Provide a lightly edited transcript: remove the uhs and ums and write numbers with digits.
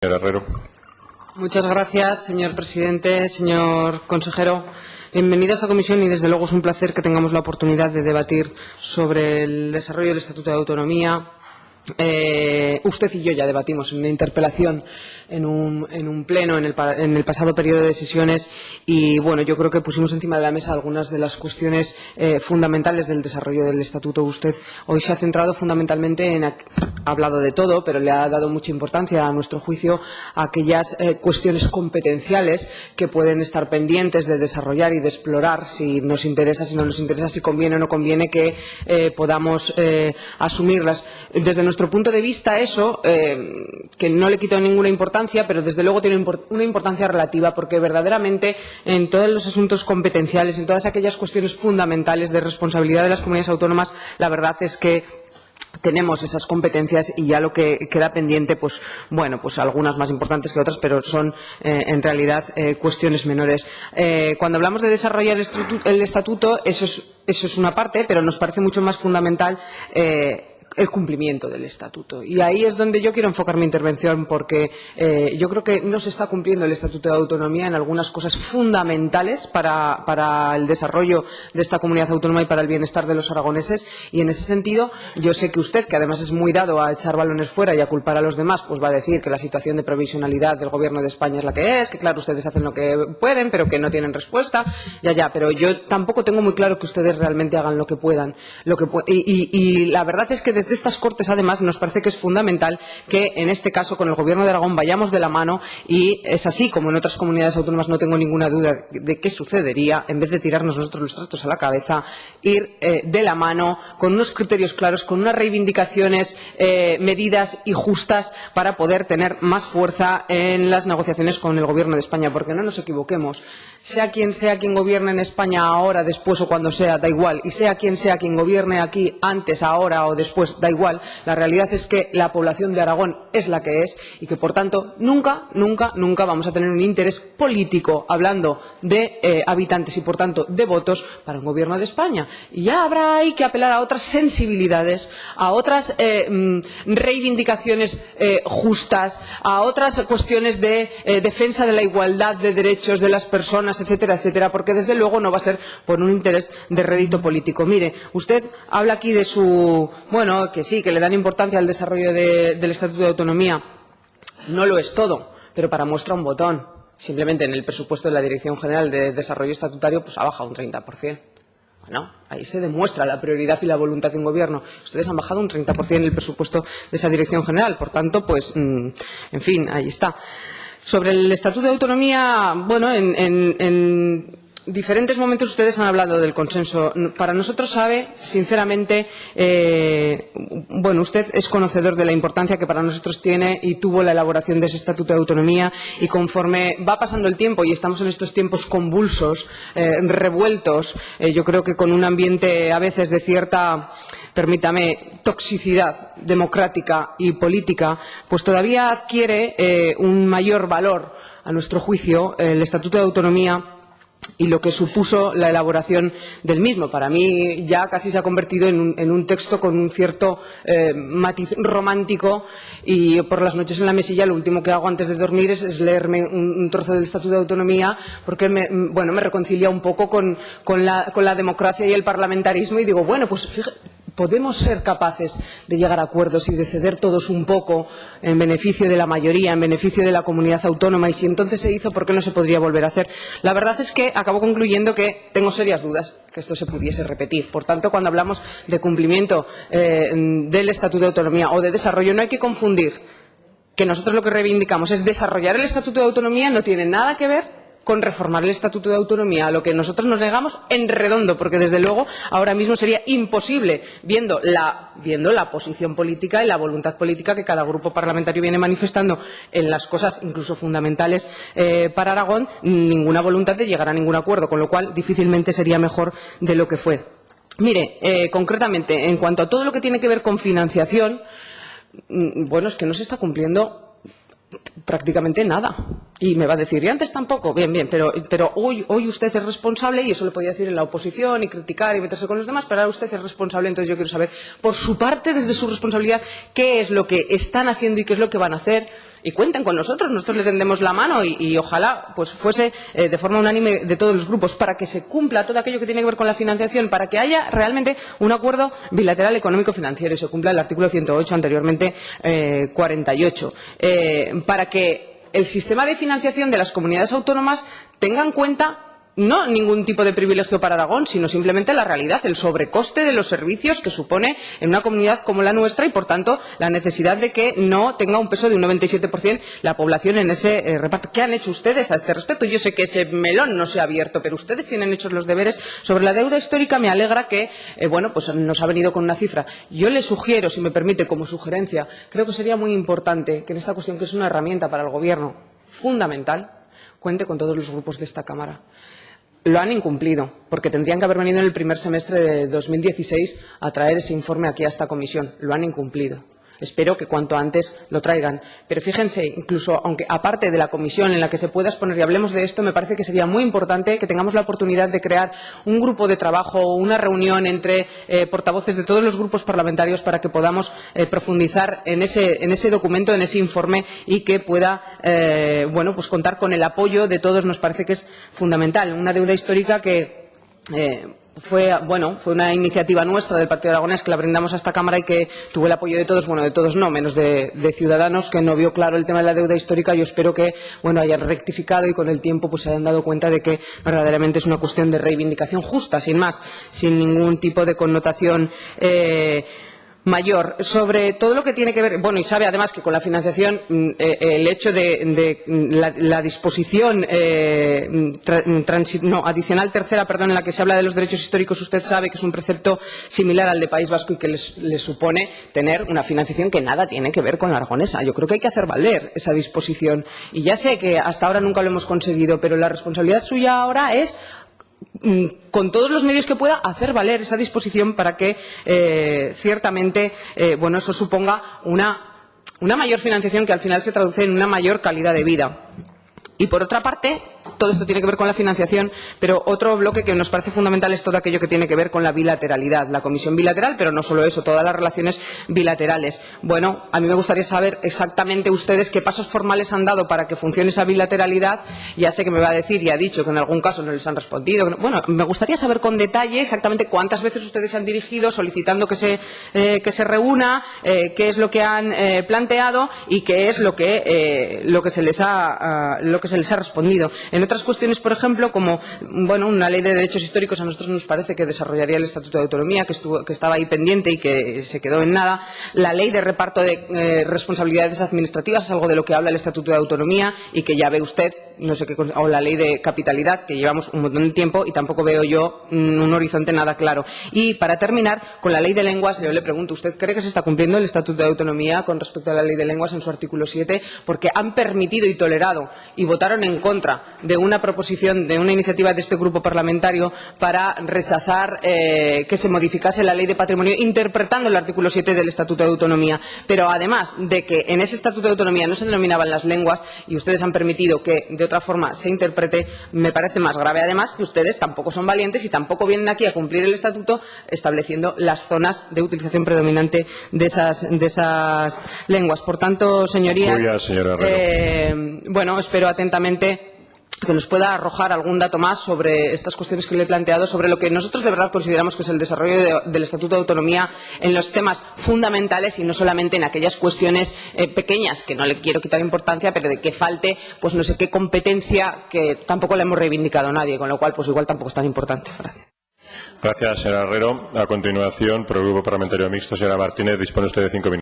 Señor Herrero. Muchas gracias, señor presidente, señor consejero. Bienvenido a esta comisión y, desde luego, es un placer que tengamos la oportunidad de debatir sobre el desarrollo del Estatuto de Autonomía. Usted y yo ya debatimos en una interpelación en un pleno en el pasado periodo de sesiones y, bueno, yo creo que pusimos encima de la mesa algunas de las cuestiones fundamentales del desarrollo del Estatuto. Usted hoy se ha centrado fundamentalmente ha hablado de todo, pero le ha dado mucha importancia, a nuestro juicio, a aquellas cuestiones competenciales que pueden estar pendientes de desarrollar y de explorar, si nos interesa, si no nos interesa, si conviene o no conviene que podamos asumirlas. Desde nuestro punto de vista, eso, que no le quito ninguna importancia, pero desde luego tiene una importancia relativa, porque verdaderamente en todos los asuntos competenciales, en todas aquellas cuestiones fundamentales de responsabilidad de las comunidades autónomas, la verdad es que tenemos esas competencias y ya lo que queda pendiente, pues bueno, pues algunas más importantes que otras, pero son en realidad cuestiones menores. Cuando hablamos de desarrollar el estatuto, eso es una parte, pero nos parece mucho más fundamental el cumplimiento del Estatuto. Y ahí es donde yo quiero enfocar mi intervención, porque yo creo que no se está cumpliendo el Estatuto de Autonomía en algunas cosas fundamentales para el desarrollo de esta comunidad autónoma y para el bienestar de los aragoneses. Y en ese sentido, yo sé que usted, que además es muy dado a echar balones fuera y a culpar a los demás, pues va a decir que la situación de provisionalidad del Gobierno de España es la que es, que claro, ustedes hacen lo que pueden, pero que no tienen respuesta. Pero yo tampoco tengo muy claro que ustedes realmente hagan lo que puedan. Y la verdad es que desde estas Cortes, además, nos parece que es fundamental que, en este caso, con el Gobierno de Aragón vayamos de la mano, y es así como en otras comunidades autónomas, no tengo ninguna duda de qué sucedería, en vez de tirarnos nosotros los trastos a la cabeza, ir de la mano, con unos criterios claros, con unas reivindicaciones medidas y justas, para poder tener más fuerza en las negociaciones con el Gobierno de España. Porque no nos equivoquemos, sea quien gobierne en España ahora, después o cuando sea, da igual, y sea quien gobierne aquí antes, ahora o después, da igual. La realidad es que la población de Aragón es la que es y que, por tanto, nunca vamos a tener un interés político, hablando de habitantes y, por tanto, de votos, para un Gobierno de España. Y ya habrá ahí que apelar a otras sensibilidades, a otras reivindicaciones justas, a otras cuestiones de defensa de la igualdad de derechos de las personas, etcétera, etcétera, porque desde luego no va a ser por un interés de rédito político. Mire, usted habla aquí de que sí, que le dan importancia al desarrollo del Estatuto de Autonomía. No lo es todo, pero para muestra un botón. Simplemente en el presupuesto de la Dirección General de Desarrollo Estatutario pues ha bajado un 30%. Bueno, ahí se demuestra la prioridad y la voluntad de un Gobierno. Ustedes han bajado un 30% en el presupuesto de esa Dirección General. Por tanto, pues, en fin, ahí está. Sobre el Estatuto de Autonomía, bueno, en diferentes momentos ustedes han hablado del consenso. Para nosotros, sabe, sinceramente, usted es conocedor de la importancia que para nosotros tiene y tuvo la elaboración de ese Estatuto de Autonomía, y conforme va pasando el tiempo y estamos en estos tiempos convulsos, revueltos, yo creo que con un ambiente a veces de cierta, permítame, toxicidad democrática y política, pues todavía adquiere un mayor valor, a nuestro juicio, el Estatuto de Autonomía y lo que supuso la elaboración del mismo. Para mí ya casi se ha convertido en un texto con un cierto matiz romántico, y por las noches en la mesilla lo último que hago antes de dormir es leerme un trozo del Estatuto de Autonomía, porque me reconcilia un poco con la democracia y el parlamentarismo, y digo, bueno, pues fíjate, podemos ser capaces de llegar a acuerdos y de ceder todos un poco en beneficio de la mayoría, en beneficio de la comunidad autónoma, y si entonces se hizo, ¿por qué no se podría volver a hacer? La verdad es que acabo concluyendo que tengo serias dudas que esto se pudiese repetir. Por tanto, cuando hablamos de cumplimiento del Estatuto de Autonomía o de desarrollo, no hay que confundir que nosotros lo que reivindicamos es desarrollar el Estatuto de Autonomía. No tiene nada que ver con reformar el Estatuto de Autonomía, a lo que nosotros nos negamos en redondo, porque desde luego ahora mismo sería imposible, viendo la posición política y la voluntad política que cada grupo parlamentario viene manifestando en las cosas incluso fundamentales para Aragón, ninguna voluntad de llegar a ningún acuerdo, con lo cual difícilmente sería mejor de lo que fue. Mire, concretamente, en cuanto a todo lo que tiene que ver con financiación, es que no se está cumpliendo prácticamente nada. Y me va a decir, y antes tampoco, bien, pero hoy usted es responsable, y eso lo podía decir en la oposición y criticar y meterse con los demás, pero ahora usted es responsable. Entonces yo quiero saber, por su parte, desde su responsabilidad, qué es lo que están haciendo y qué es lo que van a hacer Y cuenten con nosotros le tendemos la mano y ojalá pues fuese de forma unánime de todos los grupos para que se cumpla todo aquello que tiene que ver con la financiación, para que haya realmente un acuerdo bilateral económico-financiero y se cumpla el artículo 108, anteriormente 48, para que el sistema de financiación de las comunidades autónomas tenga en cuenta no ningún tipo de privilegio para Aragón, sino simplemente la realidad, el sobrecoste de los servicios que supone en una comunidad como la nuestra y, por tanto, la necesidad de que no tenga un peso de un 97% la población en ese reparto. ¿Qué han hecho ustedes a este respecto? Yo sé que ese melón no se ha abierto, pero ustedes tienen hechos los deberes. Sobre la deuda histórica me alegra que, pues nos ha venido con una cifra. Yo le sugiero, si me permite, como sugerencia, creo que sería muy importante que en esta cuestión, que es una herramienta para el Gobierno fundamental, cuente con todos los grupos de esta Cámara. Lo han incumplido, porque tendrían que haber venido en el primer semestre de 2016 a traer ese informe aquí a esta comisión. Lo han incumplido. Espero que cuanto antes lo traigan. Pero fíjense, incluso aunque aparte de la comisión en la que se pueda exponer y hablemos de esto, me parece que sería muy importante que tengamos la oportunidad de crear un grupo de trabajo o una reunión entre portavoces de todos los grupos parlamentarios para que podamos profundizar en ese documento, en ese informe y que pueda pues contar con el apoyo de todos. Nos parece que es fundamental. Una deuda histórica que fue una iniciativa nuestra del Partido Aragonés que la brindamos a esta Cámara y que tuvo el apoyo de todos, de todos no, menos de Ciudadanos, que no vio claro el tema de la deuda histórica. Yo espero que hayan rectificado y con el tiempo pues se hayan dado cuenta de que verdaderamente es una cuestión de reivindicación justa, sin más, sin ningún tipo de connotación mayor. Sobre todo lo que tiene que ver, y sabe además que con la financiación el hecho de la disposición adicional tercera, en la que se habla de los derechos históricos, usted sabe que es un precepto similar al de País Vasco y que les supone tener una financiación que nada tiene que ver con la aragonesa. Yo creo que hay que hacer valer esa disposición y ya sé que hasta ahora nunca lo hemos conseguido, pero la responsabilidad suya ahora es, con todos los medios que pueda, hacer valer esa disposición para que ciertamente eso suponga una mayor financiación que al final se traduce en una mayor calidad de vida. Y por otra parte, todo esto tiene que ver con la financiación, pero otro bloque que nos parece fundamental es todo aquello que tiene que ver con la bilateralidad, la comisión bilateral, pero no solo eso, todas las relaciones bilaterales. A mí me gustaría saber exactamente ustedes qué pasos formales han dado para que funcione esa bilateralidad. Ya sé que me va a decir y ha dicho que en algún caso no les han respondido. Me gustaría saber con detalle exactamente cuántas veces ustedes se han dirigido solicitando que se reúna, qué es lo que han planteado y qué es lo que se les ha respondido. En otras cuestiones, por ejemplo, como una ley de derechos históricos, a nosotros nos parece que desarrollaría el Estatuto de Autonomía, que estaba ahí pendiente y que se quedó en nada. La ley de reparto de responsabilidades administrativas es algo de lo que habla el Estatuto de Autonomía y que ya ve usted, o la ley de capitalidad, que llevamos un montón de tiempo y tampoco veo yo un horizonte nada claro. Y para terminar, con la ley de lenguas, yo le pregunto, ¿usted cree que se está cumpliendo el Estatuto de Autonomía con respecto a la ley de lenguas en su artículo 7? Porque han permitido y tolerado y votaron en contra de una proposición, de una iniciativa de este grupo parlamentario para rechazar que se modificase la ley de patrimonio interpretando el artículo 7 del Estatuto de Autonomía. Pero además de que en ese Estatuto de Autonomía no se denominaban las lenguas y ustedes han permitido que de otra forma se interprete, me parece más grave además que ustedes tampoco son valientes y tampoco vienen aquí a cumplir el Estatuto estableciendo las zonas de utilización predominante de esas lenguas. Por tanto, señorías, espero atentamente que nos pueda arrojar algún dato más sobre estas cuestiones que le he planteado, sobre lo que nosotros de verdad consideramos que es el desarrollo del Estatuto de Autonomía en los temas fundamentales y no solamente en aquellas cuestiones pequeñas, que no le quiero quitar importancia, pero de que falte no sé qué competencia que tampoco le hemos reivindicado a nadie, con lo cual igual tampoco es tan importante. Gracias. Gracias, señora Herrero. A continuación, por el Grupo Parlamentario Mixto, señora Martínez, dispone usted de 5 minutos.